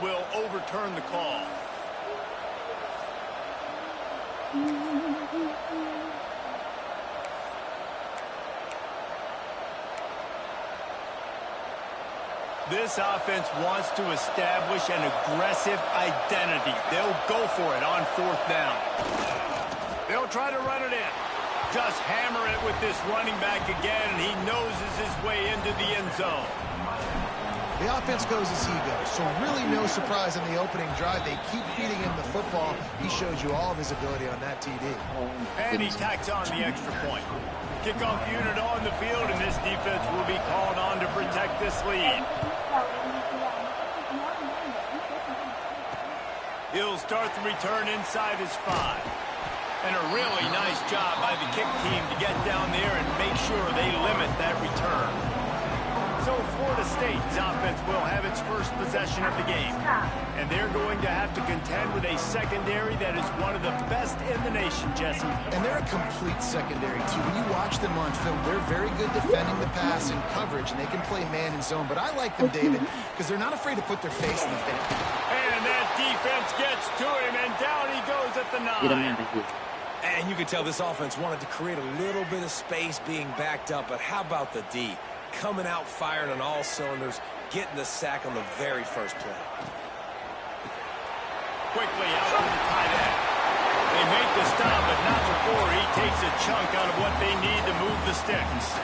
will overturn the call. This offense wants to establish an aggressive identity. They'll go for it on 4th down. They'll try to run it in. Just hammer it with this running back again, and he noses his way into the end zone. The offense goes as he goes, so really no surprise in the opening drive. They keep feeding him the football. He showed you all of his ability on that TD. And he tacks on the extra point. Kickoff unit on the field, and this defense will be called on to protect this lead. He'll start the return inside his 5. And a really nice job by the kick team to get down there and make sure they limit that return. So Florida State's offense will have its first possession of the game. And they're going to have to contend with a secondary that is one of the best in the nation, Jesse. And they're a complete secondary, too. When you watch them on film, they're very good defending the pass and coverage, and they can play man and zone. But I like them, David, because they're not afraid to put their face in the face. And that defense gets to him, and down he goes at the 9. And you can tell this offense wanted to create a little bit of space being backed up, but how about the D? Coming out firing on all cylinders, getting the sack on the very first play. Quickly out to the tight end. They make the stop, but not before he takes a chunk out of what they need to move the sticks.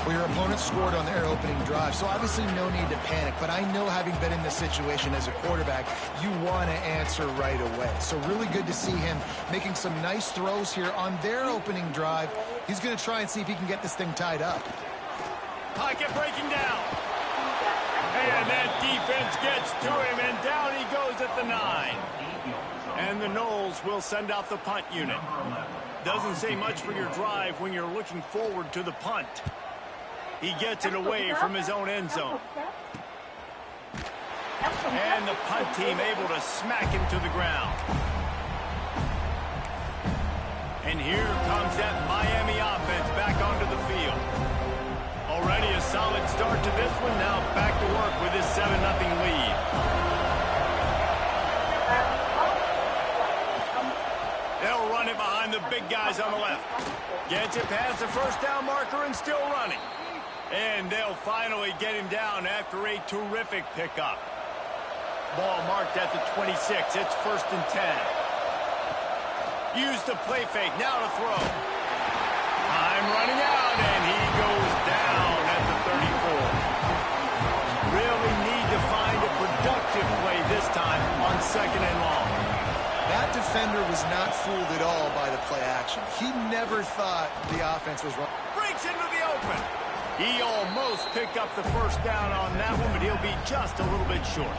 Well, your opponent scored on their opening drive, so obviously no need to panic. But I know, having been in this situation as a quarterback, you want to answer right away. So really good to see him making some nice throws here on their opening drive. He's going to try and see if he can get this thing tied up. Pocket breaking down. And that defense gets to him, and down he goes at the 9. And the Noles will send out the punt unit. Doesn't say much for your drive when you're looking forward to the punt. He gets it away from his own end zone. And the punt team able to smack him to the ground. And here comes that Miami offense back onto the field. Already a solid start to this one. Now back to work with his 7-0 lead. They'll run it behind the big guys on the left. Gets it past the first down marker and still running. And they'll finally get him down after a terrific pickup. Ball marked at the 26. It's 1st and 10. Use the play fake. Now to throw. Time running out, and he goes down at the 34. Really need to find a productive play this time on 2nd and long. That defender was not fooled at all by the play action. He never thought the offense was wrong. Breaks into the open. He almost picked up the first down on that one, but he'll be just a little bit short.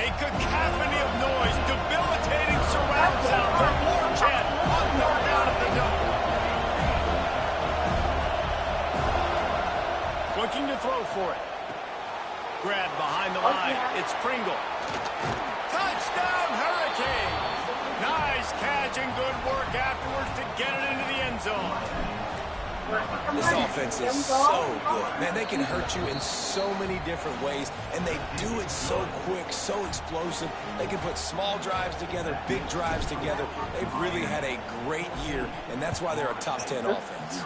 A cacophony of noise, debilitating surround sound. Their war chant on 3rd down at the dome. Looking to throw for it. Grab behind the line. It's Pringle. Touchdown, Hurricane! Nice catch and good work afterwards to get it into the end zone. This offense is so good. Man, they can hurt you in so many different ways, and they do it so quick, so explosive. They can put small drives together, big drives together. They've really had a great year, and that's why they're a top 10 offense.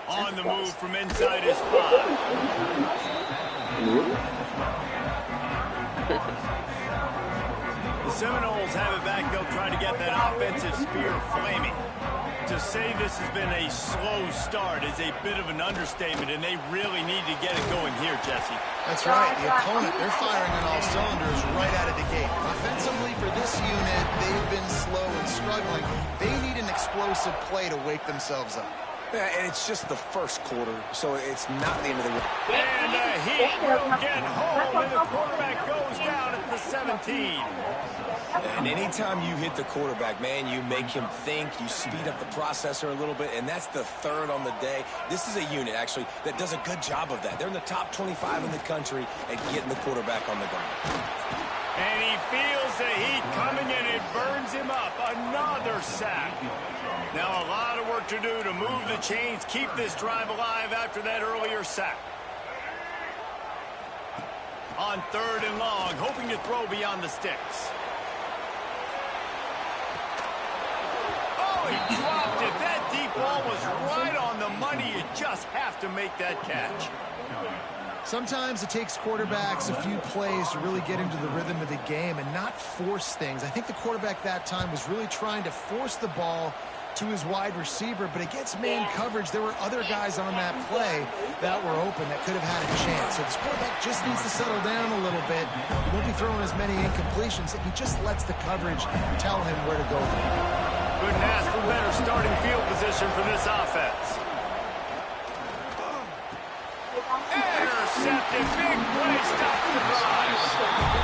On the move from inside his 5. The Seminoles have it back. They'll try to get that offensive spear flaming. To say this has been a slow start is a bit of an understatement, and they really need to get it going here, Jesse. That's right. The opponent, they're firing on all cylinders right out of the gate. Offensively, for this unit, they've been slow and struggling. They need an explosive play to wake themselves up. Yeah, and it's just the first quarter, so it's not the end of the world. And the Heat will get home, and the quarterback goes down at the 17. And anytime you hit the quarterback, man, you make him think, you speed up the processor a little bit, and that's the 3rd on the day. This is a unit, actually, that does a good job of that. They're in the top 25 in the country at getting the quarterback on the ground. And he feels the heat coming, and it burns him up. Another sack. Now a lot of work to do to move the chains, keep this drive alive after that earlier sack. On 3rd and long, hoping to throw beyond the sticks. Oh, he dropped it. That deep ball was right on the money. You just have to make that catch. Sometimes it takes quarterbacks a few plays to really get into the rhythm of the game and not force things. I think the quarterback that time was really trying to force the ball to his wide receiver, but against man coverage, there were other guys on that play that were open that could have had a chance. So this quarterback just needs to settle down a little bit. He won't be throwing as many incompletions if he just lets the coverage tell him where to go. Couldn't ask for better starting field position for this offense. Intercepted, big play, stops the drive.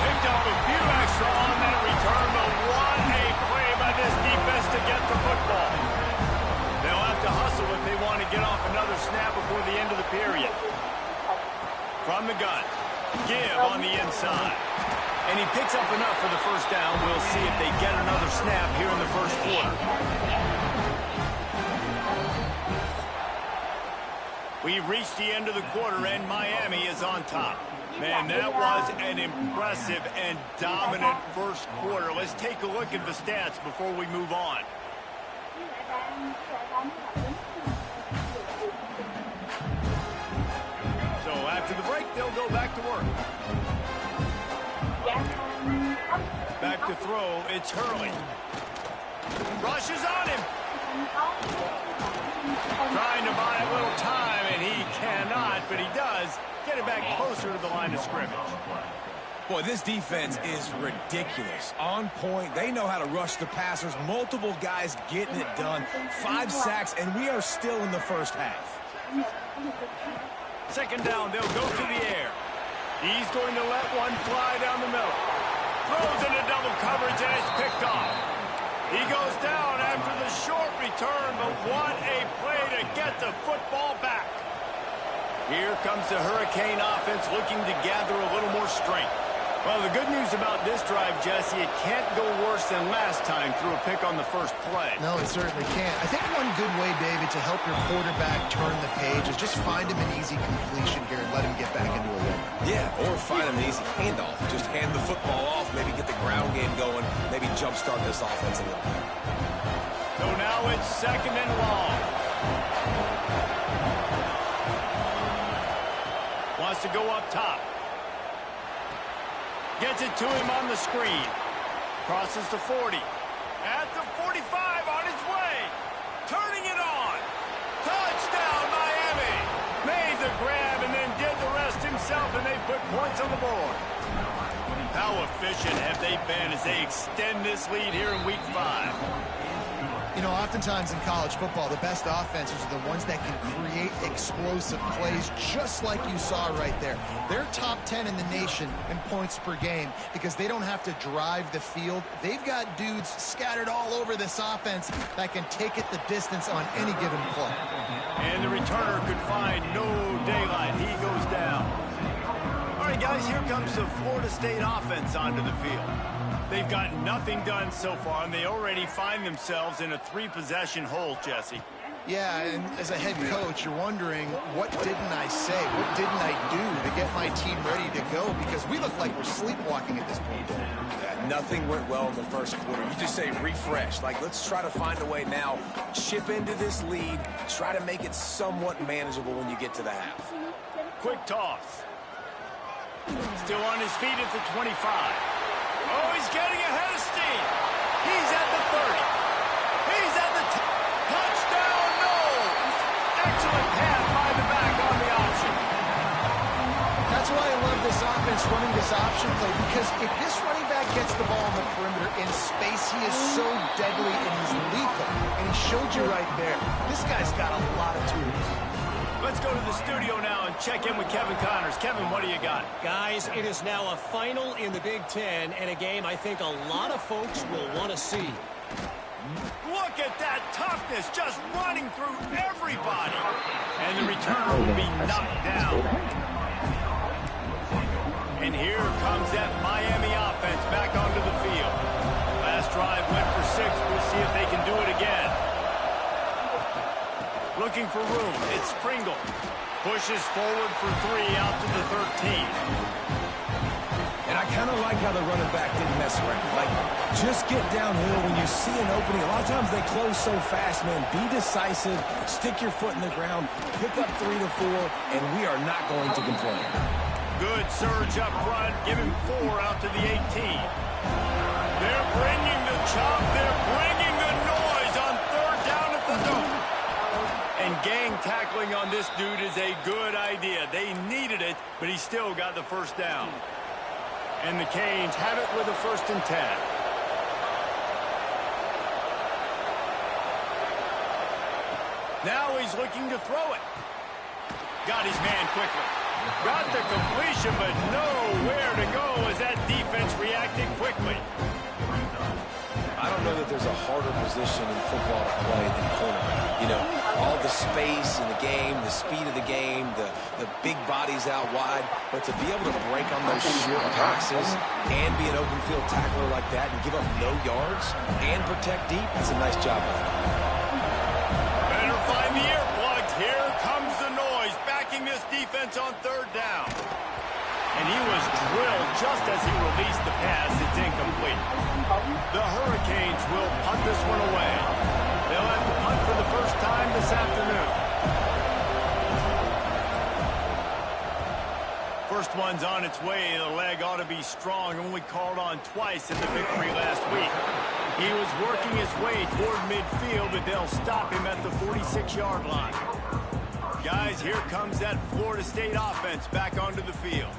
Picked up a few extra on that return, but what a play by this defense to get the football. They'll have to hustle if they want to get off another snap before the end of the period. From the gun, give on the inside. And he picks up enough for the first down. We'll see if they get another snap here in the first quarter. We've reached the end of the quarter, and Miami is on top. Man, that was an impressive and dominant first quarter. Let's take a look at the stats before we move on. So after the break, they'll go back to work. Back to throw, it's Hurley. Rushes on him. Trying to buy a little time, and he cannot, but he does get it back closer to the line of scrimmage. Boy, this defense is ridiculous. On point. They know how to rush the passers. Multiple guys getting it done. 5 sacks, and we are still in the first half. Second down, they'll go to the air. He's going to let one fly down the middle. Throws into double coverage, and it's picked off. He goes down after the short return, but what a play to get the football back. Here comes the Hurricane offense looking to gather a little more strength. Well, the good news about this drive, Jesse, it can't go worse than last time through a pick on the first play. No, it certainly can't. I think one good way, David, to help your quarterback turn the page is just find him an easy completion here and let him get back into a rhythm. Yeah, or find him an easy handoff. Just hand the football off, maybe get the ground game going, maybe jumpstart this offense a little bit. So now it's second and long. Wants to go up top. Gets it to him on the screen. Crosses the 40. At the 45 on his way. Turning it on. Touchdown, Miami. Made the grab and then did the rest himself, and they put points on the board. How efficient have they been as they extend this lead here in Week 5? You know, oftentimes in college football, the best offenses are the ones that can create explosive plays, just like you saw right there. They're top 10 in the nation in points per game because they don't have to drive the field. They've got dudes scattered all over this offense that can take it the distance on any given play. And the returner could find no daylight. He goes down. All right, guys, here comes the Florida State offense onto the field. They've got nothing done so far, and they already find themselves in a 3-possession hole, Jesse. Yeah, and as a head coach, you're wondering, what didn't I say? What didn't I do to get my team ready to go? Because we look like we're sleepwalking at this point. Yeah, nothing went well in the first quarter. You just say refresh. Like, let's try to find a way now. Chip into this lead. Try to make it somewhat manageable when you get to the half. Quick toss. Still on his feet at the 25. Oh, he's getting ahead of steam. He's at the 30. He's at the touchdown. No. Excellent pass by the back on the option. That's why I love this offense running this option play, because if this running back gets the ball on the perimeter in space, he is so deadly and he's lethal. And he showed you right there. This guy's got a lot of tools. Let's go to the studio now and check in with Kevin Connors. Kevin, what do you got? Guys, it is now a final in the Big Ten, and a game I think a lot of folks will want to see. Look at that toughness, just running through everybody. And the returner will be knocked down. And here comes that Miami offense back onto the field. Last drive went for 6. We'll see if they can do it again. Looking for room, it's Pringle. Pushes forward for 3 out to the 13. like how the running back didn't mess around. Like, just get downhill when you see an opening. A lot of times they close so fast, man. Be decisive, stick your foot in the ground, pick up 3 to 4, and we are not going to complain. Good surge up front. Give him 4 out to the 18. They're bringing the chop. They're bringing the noise on 3rd down at the dome. And gang tackling on this dude is a good idea. They needed it, but he still got the 1st down. And the Canes have it with a 1st and 10. Now he's looking to throw it. Got his man quickly. Got the completion, but nowhere to go as that defense reacted quickly. I don't know that there's a harder position in football to play than cornerback. You know, all the space in the game, the speed of the game, the big bodies out wide. But to be able to break on those short passes and be an open field tackler like that and give up no yards and protect deep, that's a nice job. Better find the earplugs. Here comes the noise, backing this defense on 3rd down. And he was drilled just as he released the pass. It's incomplete. The Hurricanes will punt this one away. They'll have to punt for the 1st time this afternoon. 1st one's on its way. The leg ought to be strong. Only called on twice in the victory last week. He was working his way toward midfield, but they'll stop him at the 46-yard line. Guys, here comes that Florida State offense back onto the field.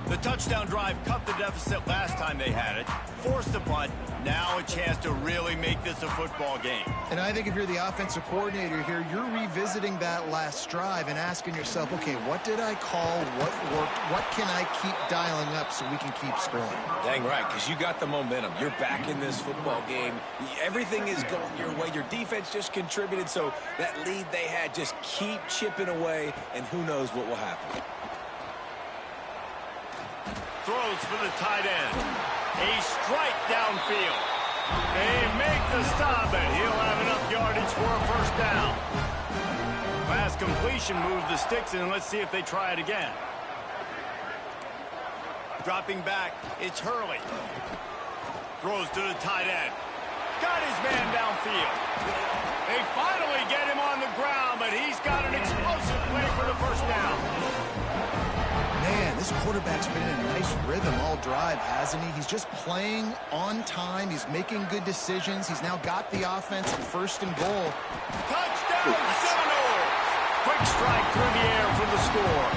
The touchdown drive cut the deficit last time they had it, forced the punt. Now a chance to really make this a football game. And I think if you're the offensive coordinator here, you're revisiting that last drive and asking yourself, okay, what did I call? What worked? What can I keep dialing up so we can keep scoring? Dang right, because you got the momentum. You're back in this football game. Everything is going your way. Your defense just contributed, so that lead they had, just keep chipping away, and who knows what will happen. Throws for the tight end. A strike downfield. They make the stop, but he'll have enough yardage for a 1st down. Last completion moved the sticks in. Let's see if they try it again. Dropping back, it's Hurley. Throws to the tight end. Got his man downfield. They finally get him on the ground, but he's got an explosive play for the 1st down. Man, this quarterback's been in a nice rhythm all drive, hasn't he? He's just playing on time. He's making good decisions. He's now got the offense at 1st and goal. Touchdown, Seminoles! Quick strike through the air for the score.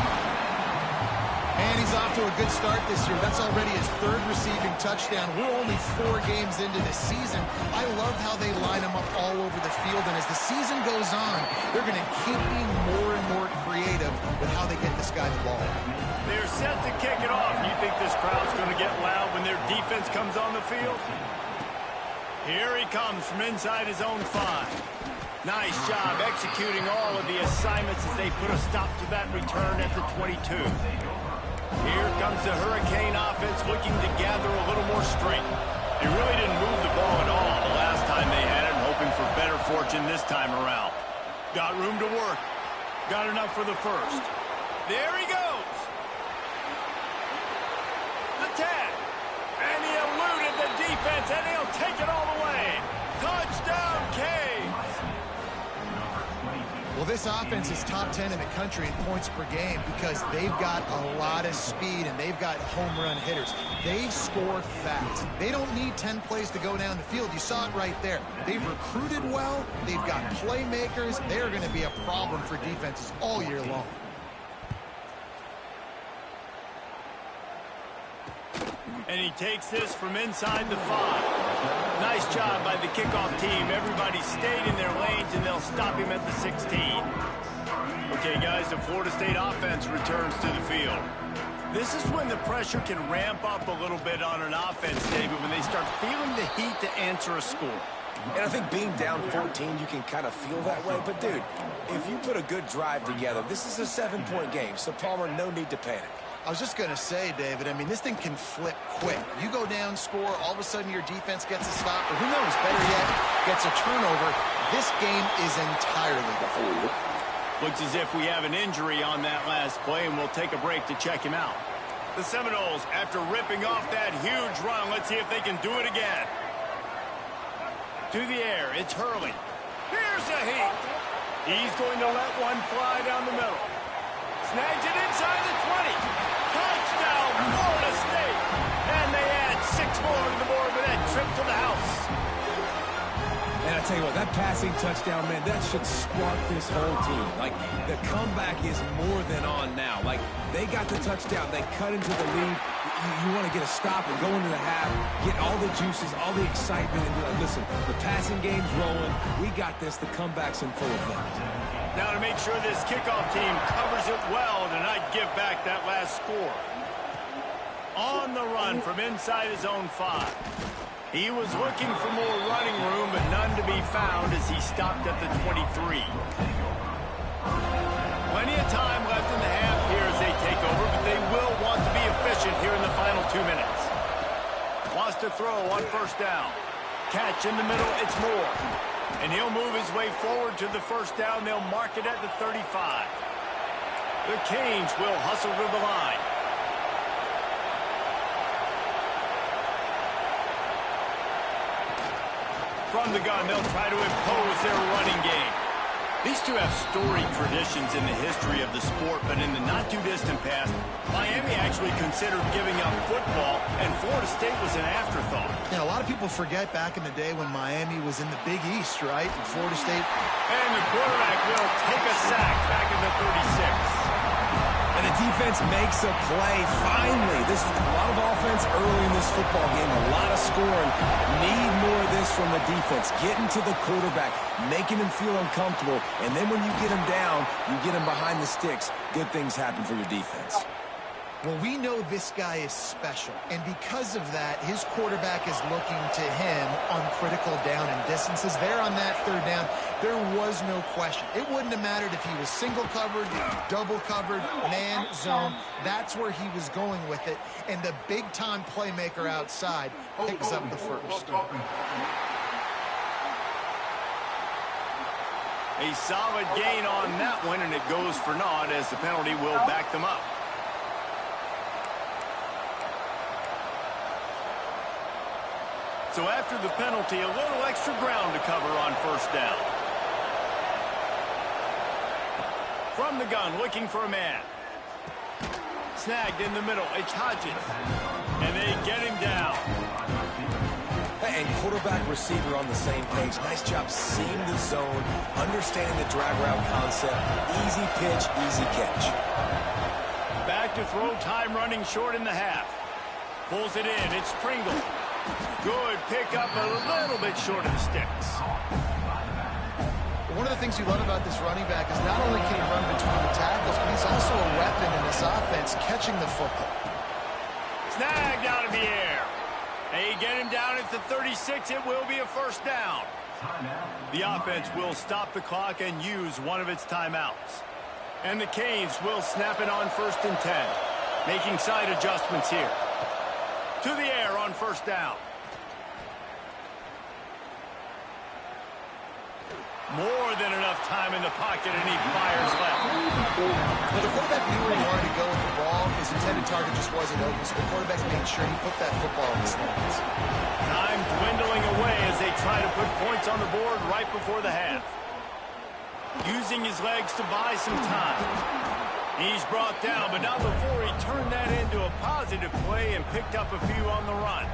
And he's off to a good start this year. That's already his 3rd receiving touchdown. We're only 4 games into the season. I love how they line him up all over the field. And as the season goes on, they're going to keep being more and more creative with how they get this guy the ball. They're set to kick it off. You think this crowd's going to get loud when their defense comes on the field? Here he comes from inside his own 5. Nice job executing all of the assignments as they put a stop to that return at the 22. Here comes the Hurricane offense looking to gather a little more strength. They really didn't move the ball at all the last time they had it, hoping for better fortune this time around. Got room to work. Got enough for the 1st. There he goes. The 10. And he eluded the defense, and he'll take it all the way. Touchdown, Canes. Well, this offense is top 10 in the country in points per game because they've got a lot of speed and they've got home run hitters. They score fast. They don't need 10 plays to go down the field. You saw it right there. They've recruited well. They've got playmakers. They're going to be a problem for defenses all year long. And he takes this from inside the 5. Nice job by the kickoff team. Everybody stayed in their lanes, and they'll stop him at the 16. Okay, guys, the Florida State offense returns to the field. This is when the pressure can ramp up a little bit on an offense, David, when they start feeling the heat to answer a score. And I think being down 14, you can kind of feel that way. But, dude, if you put a good drive together, this is a 7-point game. So, Palmer, no need to panic. I was just going to say, David, I mean, this thing can flip quick. You go down, score, all of a sudden your defense gets a stop, or who knows, better yet, gets a turnover. This game is entirely different. Looks as if we have an injury on that last play, and we'll take a break to check him out. The Seminoles, after ripping off that huge run, let's see if they can do it again. To the air, it's Hurley. Here's a heat. He's going to let one fly down the middle. Snags it inside the 20. Touchdown, Florida State. And they add 6 more to the board with that trip to the house. And I tell you what, that passing touchdown, man, that should spark this whole team. Like, the comeback is more than on now. Like, they got the touchdown. They cut into the lead. You want to get a stop and go into the half, get all the juices, all the excitement, and be like, listen, the passing game's rolling. We got this. The comeback's in full effect. Now to make sure this kickoff team covers it well to not give back that last score. On the run from inside his own 5. He was looking for more running room, but none to be found as he stopped at the 23. Plenty of time left in the half here as they take over, but they will want to be efficient here in the final 2 minutes. Wants to throw on first down. Catch in the middle, it's Moore. And he'll move his way forward to the first down. They'll mark it at the 35. The Canes will hustle to the line. From the gun, they'll try to impose their running game. These two have storied traditions in the history of the sport, but in the not-too-distant past, Miami actually considered giving up football, and Florida State was an afterthought. Yeah, a lot of people forget back in the day when Miami was in the Big East, right? And Florida State. And the quarterback will take a sack back in the 36. And the defense makes a play. Finally, this is a lot of offense early in this football game, a lot of scoring. Need more of this from the defense. Getting to the quarterback, making him feel uncomfortable, and then when you get him down, you get him behind the sticks. Good things happen for your defense. Well, we know this guy is special, and because of that, his quarterback is looking to him on critical down and distances. There on that third down, there was no question. It wouldn't have mattered if he was single covered, double covered, man, zone. That's where he was going with it, and the big-time playmaker outside picks up the first. A solid gain on that one, and it goes for naught as the penalty will back them up. So after the penalty, a little extra ground to cover on first down. From the gun, looking for a man. Snagged in the middle, it's Hodges. And they get him down. And quarterback receiver on the same page. Nice job seeing the zone, understanding the drag route concept. Easy pitch, easy catch. Back to throw, time running short in the half. Pulls it in, it's Pringle. Good pickup, a little bit short of the sticks. One of the things you love about this running back is not only can he run between the tackles, but he's also a weapon in this offense, catching the football. Snagged out of the air. They get him down at the 36. It will be a first down. The offense will stop the clock and use one of its timeouts. And the Canes will snap it on 1st and 10. Making side adjustments here. To the air on first down. More than enough time in the pocket, and he fires left. Well, the quarterback knew where he wanted to go with the ball. His intended target just wasn't open, so the quarterback made sure he put that football in his hands. Time dwindling away as they try to put points on the board right before the half. Using his legs to buy some time. He's brought down, but not before he turned that into a positive play and picked up a few on the run.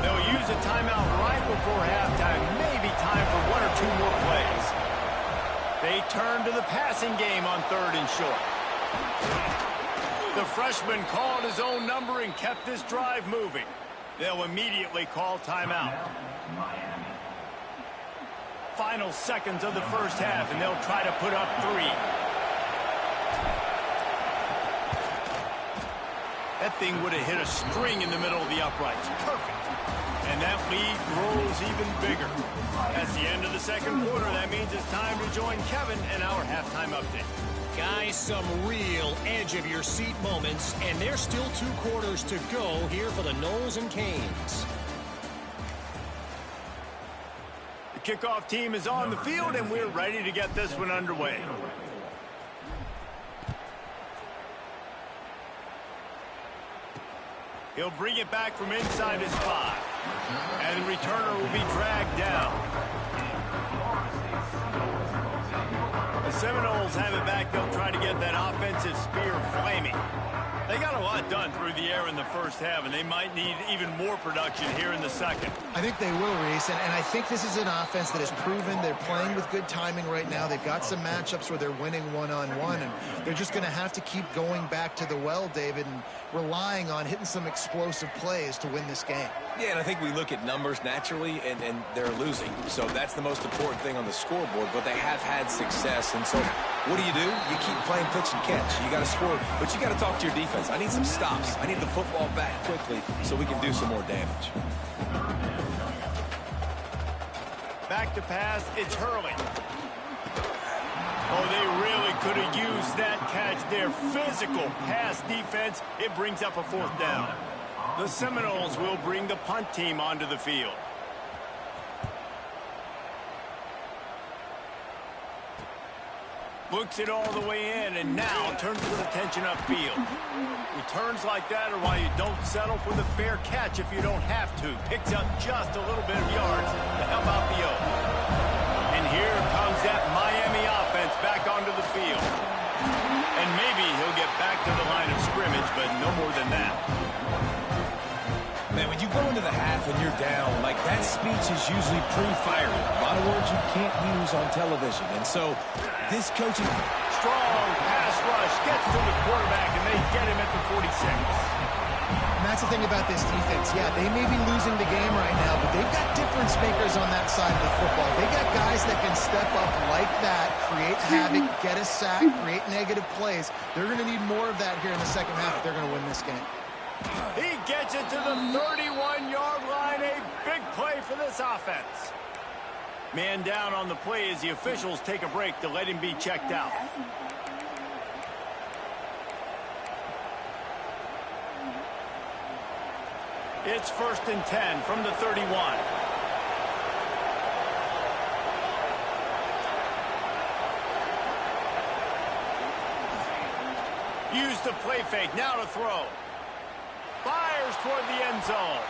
They'll use a timeout right before halftime. Maybe time for 1 or 2 more plays. They turn to the passing game on 3rd and short. The freshman called his own number and kept this drive moving. They'll immediately call timeout. Final seconds of the first half, and they'll try to put up 3. That thing would have hit a string in the middle of the uprights. Perfect. And that lead grows even bigger. That's the end of the second quarter. That means it's time to join Kevin in our halftime update. Guys, some real edge-of-your-seat moments, and there's still 2 quarters to go here for the Noles and Canes. The kickoff team is on the field, and we're ready to get this one underway. He'll bring it back from inside his 5. And the returner will be dragged down. The Seminoles have it back. They'll try to get that offensive spear flaming. They got a lot done through the air in the first half, and they might need even more production here in the second. I think they will, Reese, and I think this is an offense that has proven they're playing with good timing right now. They've got some matchups where they're winning one-on-one, and they're just going to have to keep going back to the well, David, and relying on hitting some explosive plays to win this game. Yeah, and I think we look at numbers naturally, and they're losing. So that's the most important thing on the scoreboard, but they have had success. And so what do? You keep playing pitch and catch. You got to score, but you got to talk to your defense. I need some stops. I need the football back quickly so we can do some more damage. Back to pass, it's Hurley. Oh, they really could have used that catch there. Physical pass defense. It brings up a 4th down. The Seminoles will bring the punt team onto the field. Looks it all the way in, and now turns his attention upfield. Returns like that are why you don't settle for the fair catch if you don't have to. Picks up just a little bit of yards to help out the O. And here comes that Miami offense back onto the field. And maybe he'll get back to the line of scrimmage, but no more than that. Man, when you go into the half and you're down, like that speech is usually pretty fiery. A lot of words you can't use on television. And so this coaching... Strong pass rush gets to the quarterback, and they get him at the 46. And that's the thing about this defense. Yeah, they may be losing the game right now, but they've got difference makers on that side of the football. They got guys that can step up like that, create havoc, get a sack, create negative plays. They're going to need more of that here in the second half if they're going to win this game. He gets it to the 31-yard line. A big play for this offense. Man down on the play as the officials take a break to let him be checked out. It's 1st and 10 from the 31. Use the play fake. Now to throw. Fires toward the end zone.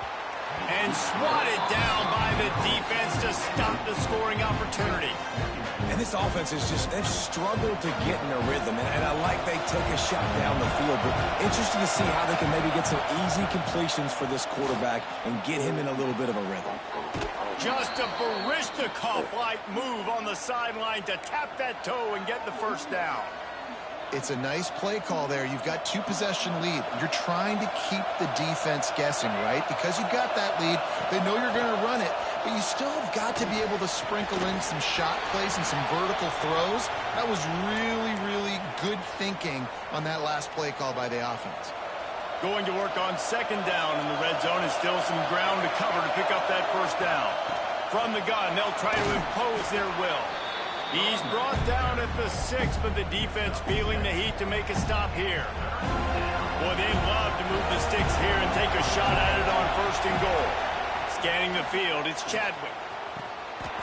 And swatted down by the defense to stop the scoring opportunity. And this offense is just, they've struggled to get in a rhythm. And I like they take a shot down the field. But interesting to see how they can maybe get some easy completions for this quarterback and get him in a little bit of a rhythm. Just a Barishnikov-like move on the sideline to tap that toe and get the 1st down. It's a nice play call there. You've got 2-possession lead. You're trying to keep the defense guessing, right? Because you've got that lead, they know you're going to run it, but you still have got to be able to sprinkle in some shot plays and some vertical throws. That was really, really good thinking on that last play call by the offense. Going to work on 2nd down in the red zone, and still some ground to cover to pick up that 1st down. From the gun, they'll try to impose their will. He's brought down at the 6, but the defense feeling the heat to make a stop here. Boy, they love to move the sticks here and take a shot at it on 1st and goal. Scanning the field, it's Chadwick.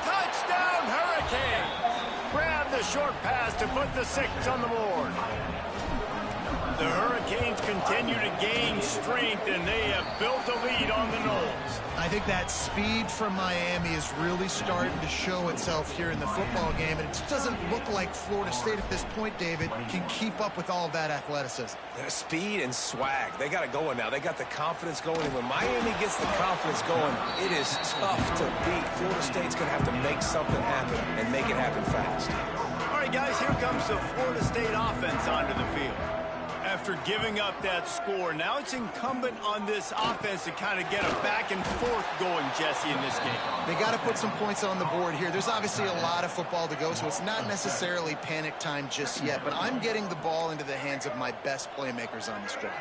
Touchdown, Hurricanes! Grab the short pass to put the 6 on the board. The Hurricanes continue to gain strength, and they have built a lead on the Noles. I think that speed from Miami is really starting to show itself here in the football game, and it just doesn't look like Florida State at this point, David, can keep up with all of that athleticism. Speed and swag, they got it going now. They got the confidence going, and when Miami gets the confidence going, it is tough to beat. Florida State's going to have to make something happen and make it happen fast. All right, guys, here comes the Florida State offense onto the field. After giving up that score, now it's incumbent on this offense to kind of get a back and forth going, Jesse, in this game. They got to put some points on the board here. There's obviously a lot of football to go, so it's not necessarily panic time just yet, but I'm getting the ball into the hands of my best playmakers on this drive.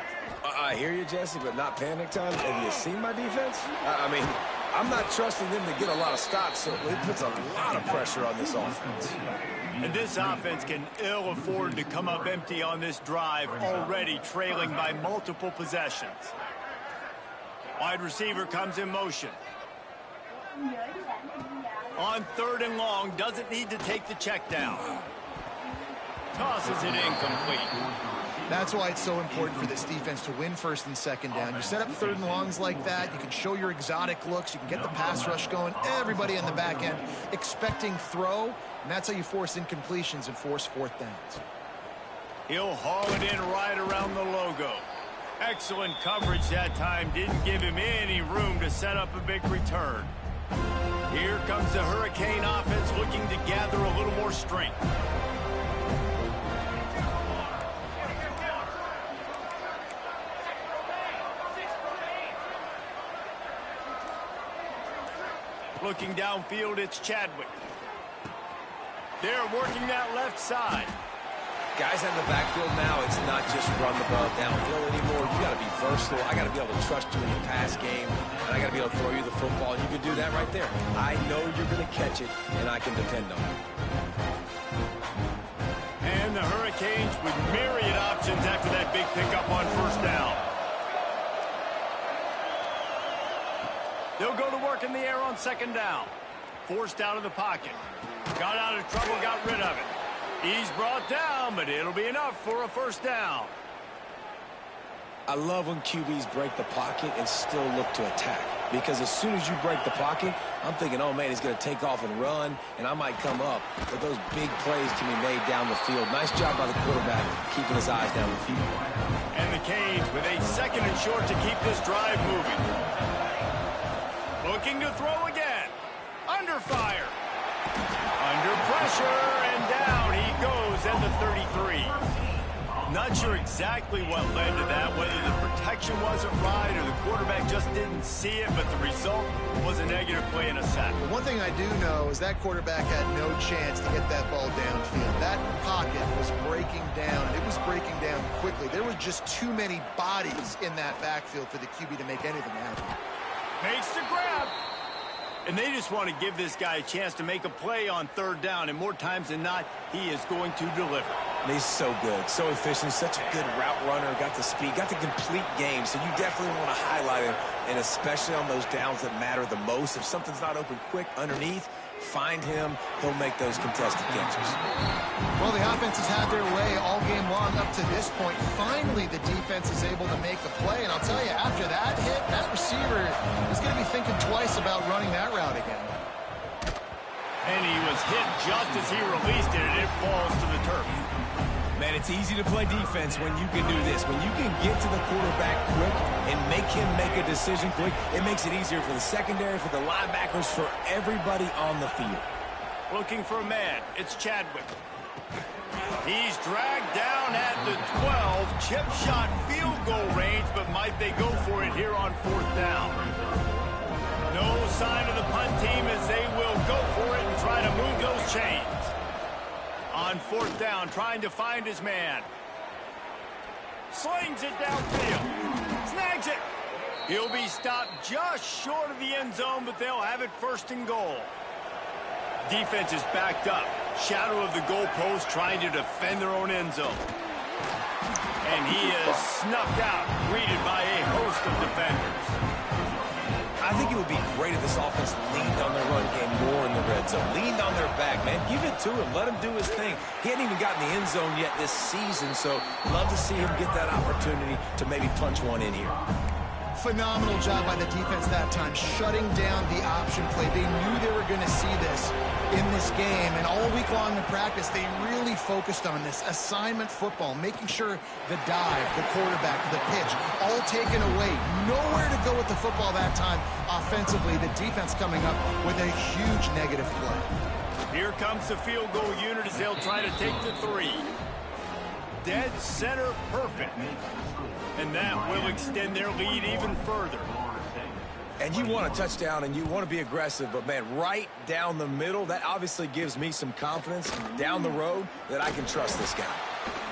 I hear you, Jesse, but not panic time. Have you seen my defense? I mean, I'm not trusting them to get a lot of stops, so it puts a lot of pressure on this offense. And this offense can ill afford to come up empty on this drive, already trailing by multiple possessions. Wide receiver comes in motion. On 3rd and long, doesn't need to take the check down. Tosses it incomplete. That's why it's so important for this defense to win first and second down. You set up third and longs like that, you can show your exotic looks, you can get the pass rush going, everybody on the back end expecting throw, and that's how you force incompletions and force fourth downs. He'll haul it in right around the logo. Excellent coverage that time. Didn't give him any room to set up a big return. Here comes the Hurricane offense looking to gather a little more strength. Looking downfield, it's Chadwick. They're working that left side. Guys in the backfield now, it's not just run the ball downfield anymore. You got to be versatile. I got to be able to trust you in the pass game, and I got to be able to throw you the football. And you can do that right there. I know you're going to catch it, and I can depend on it. And the Hurricanes with myriad options after that big pickup on first down. They'll go to work in the air on second down. Forced out of the pocket. Got out of trouble, got rid of it. He's brought down, but it'll be enough for a first down. I love when QBs break the pocket and still look to attack. Because as soon as you break the pocket, I'm thinking, oh, man, he's going to take off and run, and I might come up. But those big plays can be made down the field. Nice job by the quarterback keeping his eyes down the field. And the Canes with a second and short to keep this drive moving. Looking to throw again. Under fire. Under pressure, and down he goes at the 33. Not sure exactly what led to that, whether the protection wasn't right or the quarterback just didn't see it, but the result was a negative play and a sack. One thing I do know is that quarterback had no chance to get that ball downfield. That pocket was breaking down, and it was breaking down quickly. There were just too many bodies in that backfield for the QB to make anything happen. Makes the grab. And they just want to give this guy a chance to make a play on third down, and more times than not, he is going to deliver. He's so good, so efficient, such a good route runner, got the speed, got the complete game, so you definitely want to highlight him, and especially on those downs that matter the most. If something's not open quick underneath, find him, he'll make those contested catches. Well, the offense has had their way all game long up to this point. Finally, the defense is able to make a play, and I'll tell you, after that hit, that receiver is going to be thinking twice about running that route again. And he was hit just as he released it, and it falls to the turf. Man, it's easy to play defense when you can do this. When you can get to the quarterback quick and make him make a decision quick, it makes it easier for the secondary, for the linebackers, for everybody on the field. Looking for a man. It's Chadwick. He's dragged down at the 12. Chip shot field goal range, but might they go for it here on fourth down? No sign of the punt team as they will go for it and try to move those chains. On fourth down, trying to find his man. Slings it downfield. Snags it. He'll be stopped just short of the end zone, but they'll have it first and goal. Defense is backed up. Shadow of the goalpost trying to defend their own end zone. And he is snuffed out, greeted by a host of defenders. I think it would be great if this offense leaned on their run game more in the red zone. Leaned on their back, man. Give it to him. Let him do his thing. He hadn't even gotten the end zone yet this season, so love to see him get that opportunity to maybe punch one in here. Phenomenal job by the defense that time, shutting down the option play. They knew they were going to see this in this game, and all week long in practice, they really focused on this assignment football, making sure the dive, the quarterback, the pitch, all taken away. Nowhere to go with the football that time offensively. The defense coming up with a huge negative play. Here comes the field goal unit as they'll try to take the 3. Dead center perfect. And that will extend their lead even further. And you want a touchdown and you want to be aggressive, but man, right down the middle, that obviously gives me some confidence down the road that I can trust this guy.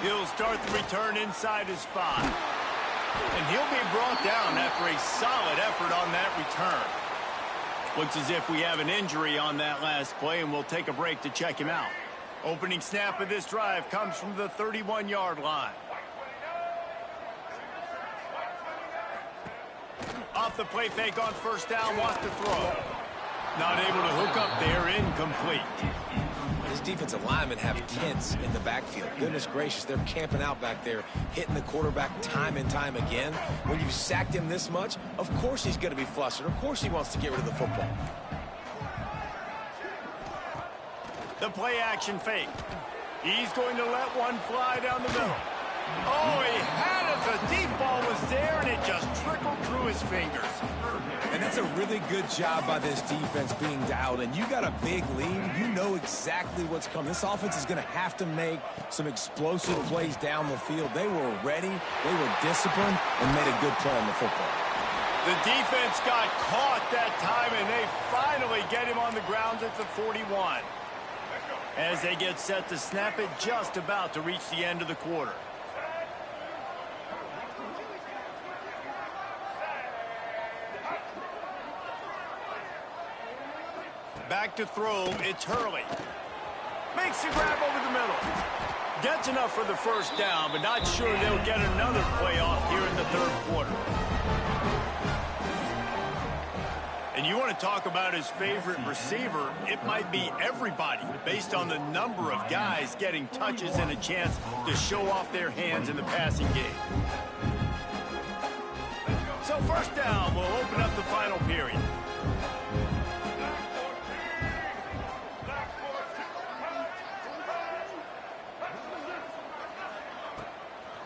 He'll start the return inside his 5. And he'll be brought down after a solid effort on that return. Looks as if we have an injury on that last play, and we'll take a break to check him out. Opening snap of this drive comes from the 31-yard line. Off the play fake on first down, wants to throw. Not able to hook up there, incomplete. This defensive linemen have tents in the backfield. Goodness gracious, they're camping out back there, hitting the quarterback time and time again. When you've sacked him this much, of course he's going to be flustered. Of course he wants to get rid of the football. The play action fake. He's going to let one fly down the middle. Oh, he had it. The deep ball was there, and it just trickled through his fingers. And that's a really good job by this defense being dialed in. You got a big lead. You know exactly what's coming. This offense is going to have to make some explosive plays down the field. They were ready, they were disciplined, and made a good play on the football. The defense got caught that time, and they finally get him on the ground at the 41. As they get set to snap it, just about to reach the end of the quarter. Back to throw, it's Hurley. Makes the grab over the middle. Gets enough for the first down, but not sure they'll get another play off here in the third quarter. And you want to talk about his favorite receiver, it might be everybody, based on the number of guys getting touches and a chance to show off their hands in the passing game. So first down, we'll open up the final period.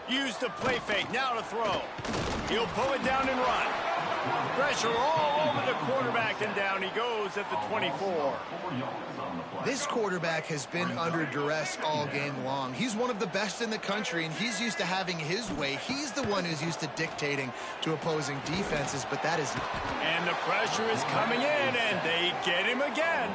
Use the play fake, now to throw. He'll pull it down and run. Pressure all over the quarterback, and down he goes at the 24. This quarterback has been under duress all game long. He's one of the best in the country, and he's used to having his way. He's the one who's used to dictating to opposing defenses, but that is... And the pressure is coming in, and they get him again.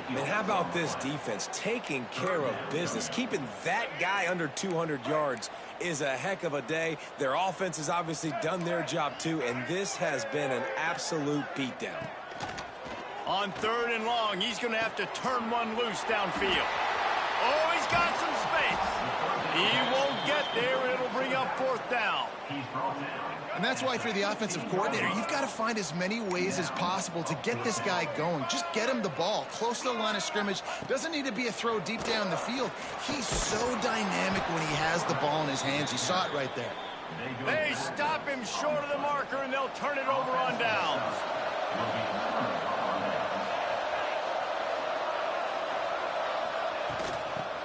And how about this defense taking care of business? Keeping that guy under 200 yards is a heck of a day. Their offense has obviously done their job too, and this has been an absolute beatdown. On third and long, he's going to have to turn one loose downfield. Oh, he's got some space. He won't get there, and it'll bring up fourth down. And that's why, if you're the offensive coordinator, you've got to find as many ways as possible to get this guy going. Just get him the ball close to the line of scrimmage. Doesn't need to be a throw deep down the field. He's so dynamic when he has the ball in his hands. You saw it right there. They stop him short of the marker, and they'll turn it over on downs.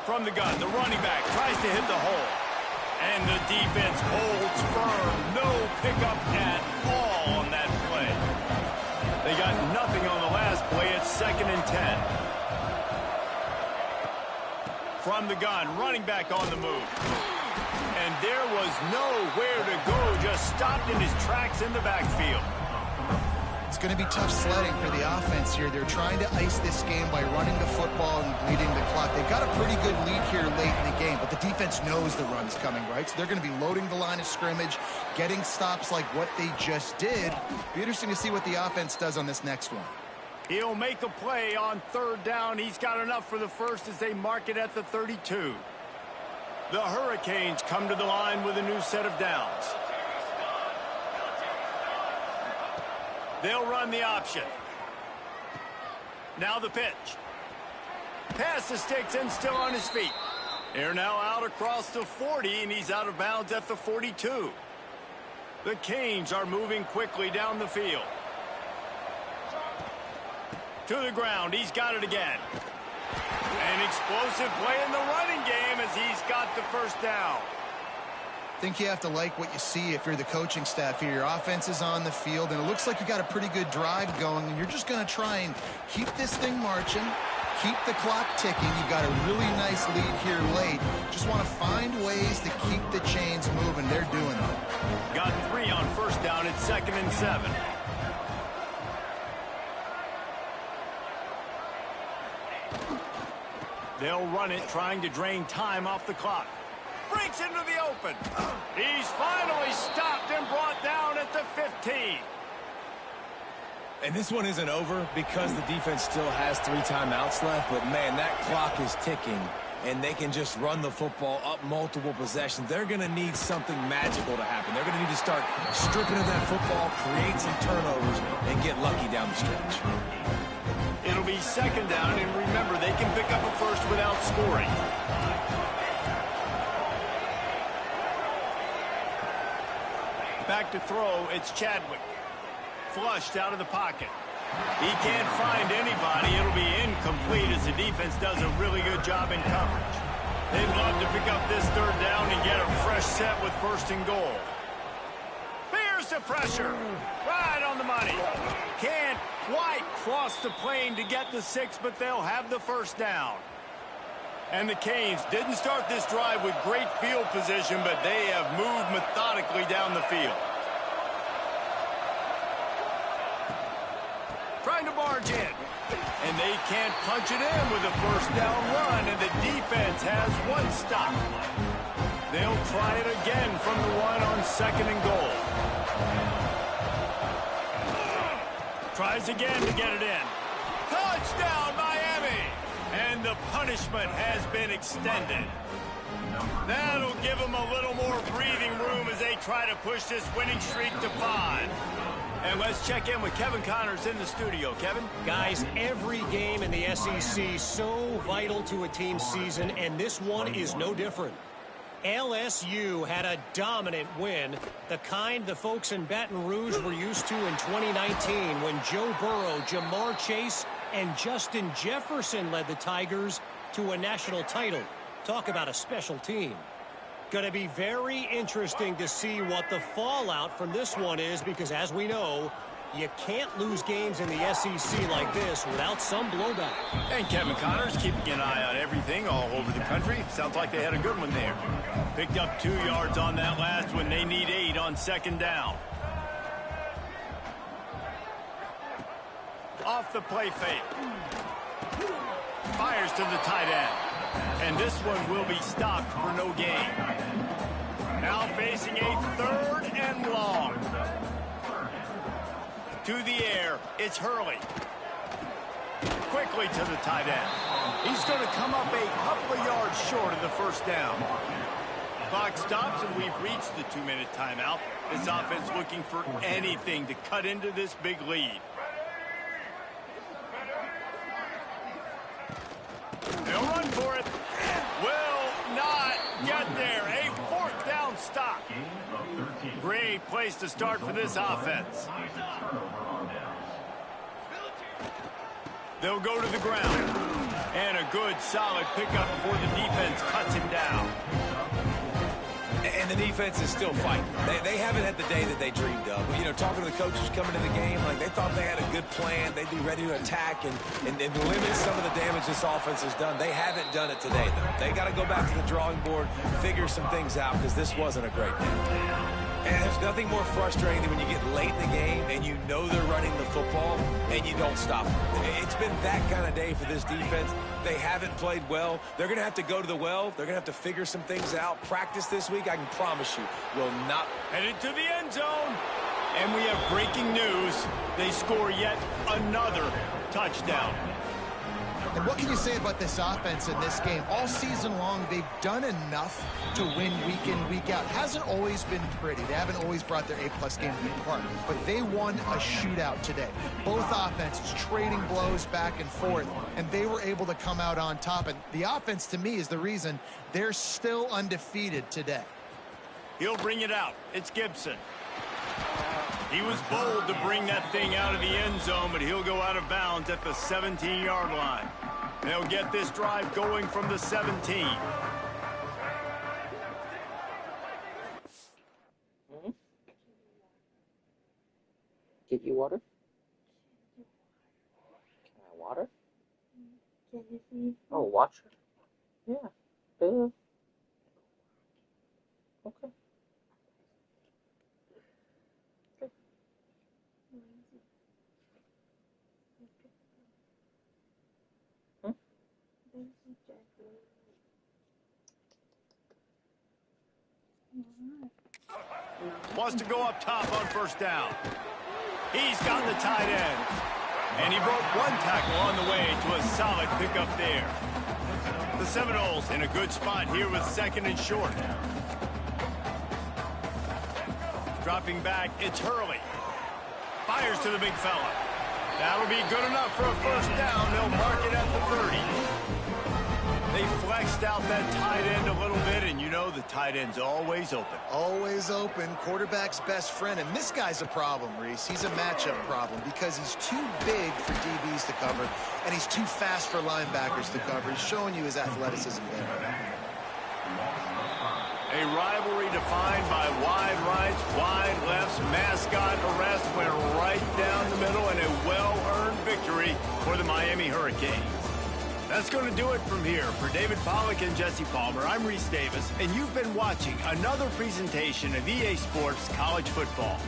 From the gun, the running back tries to hit the hole. And the defense holds firm. No pickup at all on that play. They got nothing on the last play. It's 2nd and 10. From the gun, running back on the move. And there was nowhere to go. Just stopped in his tracks in the backfield. It's going to be tough sledding for the offense here. They're trying to ice this game by running the football and bleeding the clock. They've got a pretty good lead here late in the game, but the defense knows the run's coming, right? So they're going to be loading the line of scrimmage, getting stops like what they just did. Be interesting to see what the offense does on this next one. He'll make a play on third down. He's got enough for the first as they mark it at the 32. The Hurricanes come to the line with a new set of downs. They'll run the option. Now the pitch. Pass the sticks and still on his feet. They're now out across the 40, and he's out of bounds at the 42. The Canes are moving quickly down the field. To the ground. He's got it again. An explosive play in the running game as he's got the first down. I think you have to like what you see if you're the coaching staff here. Your offense is on the field, and it looks like you got a pretty good drive going, and you're just going to try and keep this thing marching, keep the clock ticking. You've got a really nice lead here late. Just want to find ways to keep the chains moving. They're doing it. Got 3 on first down. It's 2nd and 7. They'll run it, trying to drain time off the clock. Breaks into the open. He's finally stopped and brought down at the 15. And this one isn't over because the defense still has 3 timeouts left, but man, that clock is ticking and they can just run the football up multiple possessions, they're going to need something magical to happen. They're going to need to start stripping of that football, create some turnovers, and get lucky down the stretch. It'll be second down, and remember, they can pick up a first without scoring. Back to throw, it's Chadwick. Flushed out of the pocket. He can't find anybody. It'll be incomplete as the defense does a really good job in coverage. They'd love to pick up this third down and get a fresh set with first and goal. Here's the pressure. Right on the money. Can't quite cross the plane to get the 6, but they'll have the first down. And the Canes didn't start this drive with great field position, but they have moved methodically down the field. Trying to barge in. And they can't punch it in with a first down run, and the defense has one stop. They'll try it again from the one on second and goal. Tries again to get it in. Touchdown, Miami! And the punishment has been extended. That'll give them a little more breathing room as they try to push this winning streak to 5. And let's check in with Kevin Connors in the studio. Kevin? Guys, every game in the SEC so vital to a team's season, and this one is no different. LSU had a dominant win, the kind the folks in Baton Rouge were used to in 2019 when Joe Burrow, Jamar Chase, and Justin Jefferson led the Tigers to a national title. Talk about a special team. Going to be very interesting to see what the fallout from this one is, because as we know, you can't lose games in the SEC like this without some blowback. And Kevin Connors keeping an eye on everything all over the country. Sounds like they had a good one there. Picked up 2 yards on that last one. They need 8 on second down. Off the play fake. Fires to the tight end. And this one will be stopped for no gain. Now facing a 3rd and long. To the air, it's Hurley. Quickly to the tight end. He's going to come up a couple of yards short of the first down. Clock stops and we've reached the 2-minute timeout. This offense looking for anything to cut into this big lead. They'll run for it. Will not get there. A 4th down stop. Great place to start for this offense. They'll go to the ground. And a good, solid pickup before the defense cuts him down. And the defense is still fighting. They haven't had the day that they dreamed of. You know, talking to the coaches coming to the game, like they thought they had a good plan. They'd be ready to attack and limit some of the damage this offense has done. They haven't done it today, though. They got to go back to the drawing board, figure some things out, because this wasn't a great day. And there's nothing more frustrating than when you get late in the game and you know they're running the football and you don't stop them. It's been that kind of day for this defense. They haven't played well. They're going to have to go to the well. They're going to have to figure some things out. Practice this week, I can promise you, will not. Headed to the end zone. And we have breaking news. They score yet another touchdown. And what can you say about this offense in this game? All season long, they've done enough to win week in, week out. Hasn't always been pretty. They haven't always brought their A-plus game to the park. But they won a shootout today. Both offenses trading blows back and forth, and they were able to come out on top. And the offense, to me, is the reason they're still undefeated today. He'll bring it out. It's Gibson. He was bold to bring that thing out of the end zone, but he'll go out of bounds at the 17-yard line. They'll get this drive going from the 17. Get you water? Can I water? Oh, watch her? Yeah. Okay. Wants to go up top on first down. He's got the tight end. And he broke one tackle on the way to a solid pickup there. The Seminoles in a good spot here with 2nd and short. Dropping back, it's Hurley. Fires to the big fella. That'll be good enough for a first down. They'll mark it at the 30. They flexed out that tight end a little bit, and you know the tight end's always open. Always open, quarterback's best friend. And this guy's a problem, Reese. He's a matchup problem because he's too big for DBs to cover, and he's too fast for linebackers to cover. He's showing you his athleticism there. A rivalry defined by wide rights, wide lefts, mascot arrest went right down the middle, and a well-earned victory for the Miami Hurricanes. That's going to do it from here. For David Pollack and Jesse Palmer, I'm Reese Davis, and you've been watching another presentation of EA Sports College Football.